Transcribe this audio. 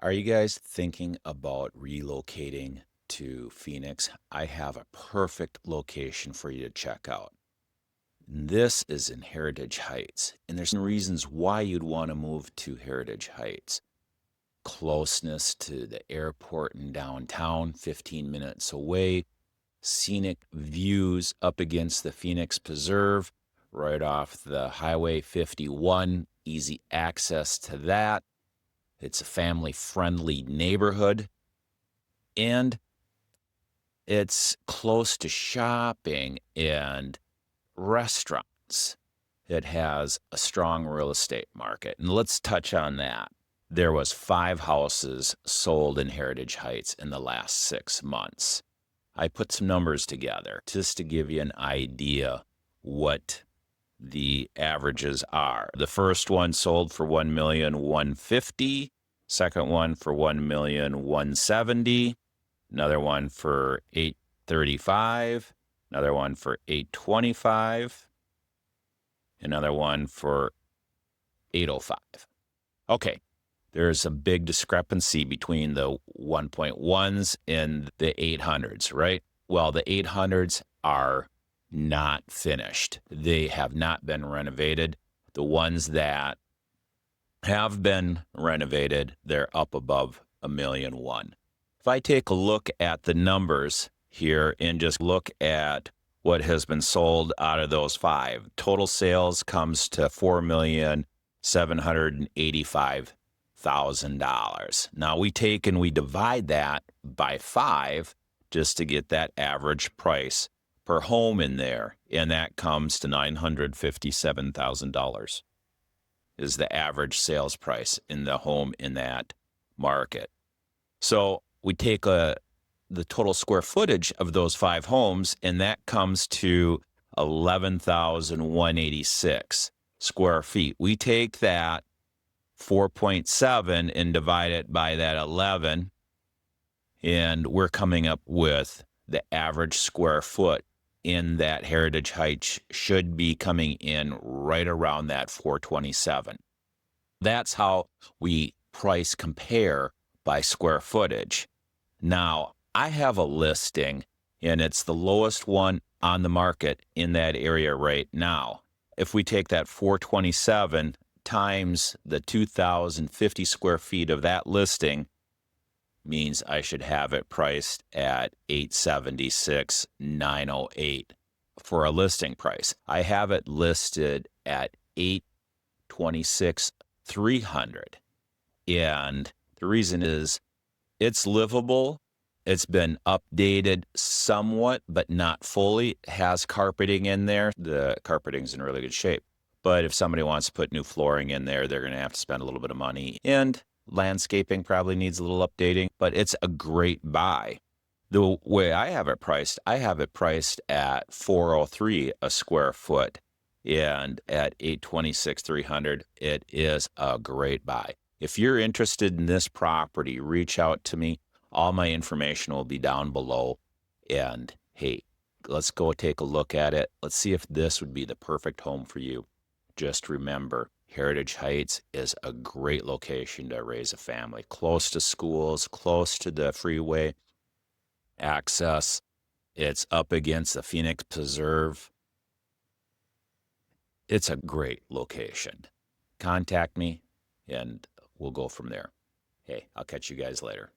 Are you guys thinking about relocating to Phoenix? I have a perfect location for you to check out. This is in Heritage Heights, and there's some reasons why you'd want to move to Heritage Heights. Closeness to the airport in downtown, 15 minutes away, scenic views up against the Phoenix Preserve, right off the Highway 51, easy access to that. It's a family-friendly neighborhood, and it's close to shopping and restaurants. It has a strong real estate market, and let's touch on that. There was 5 houses sold in Heritage Heights in the last 6 months. I put some numbers together just to give you an idea what the averages are. The first one sold for $1,150,000, second one for $1,170,000, another one for $835,000, another one for $825,000, another one for $805,000. Okay, there's a big discrepancy between the 1.1s and the 800s, right? Well, the 800s are not finished. They have not been renovated. The ones that have been renovated, they're up above $1,100,000. If I take a look at the numbers here and just look at what has been sold out of those 5, total sales comes to $4,785,000. Now we take and we divide that by 5 just to get that average price per home in there, and that comes to $957,000 is the average sales price in the home in that market. So we take the total square footage of those 5 homes, and that comes to 11,186 square feet. We take that 4.7 and divide it by that 11, and we're coming up with the average square foot in that Heritage Heights should be coming in right around that 427. That's how we price compare by square footage. Now, I have a listing, and it's the lowest one on the market in that area right now. If we take that 427 times the 2,050 square feet of that listing, means I should have it priced at $876,908 for a listing price. I have it listed at $826,300. And the reason is it's livable. It's been updated somewhat, but not fully. It has carpeting in there. The carpeting's in really good shape. But if somebody wants to put new flooring in there, they're going to have to spend a little bit of money. And landscaping probably needs a little updating, but it's a great buy. The way I have it priced at $403 a square foot, and at $826,300, it is a great buy. If you're interested in this property, reach out to me. All my information will be down below. And hey, let's go take a look at it. Let's see if this would be the perfect home for you. Just remember, Heritage Heights is a great location to raise a family. Close to schools, close to the freeway access. It's up against the Phoenix Preserve. It's a great location. Contact me, and we'll go from there. Hey, I'll catch you guys later.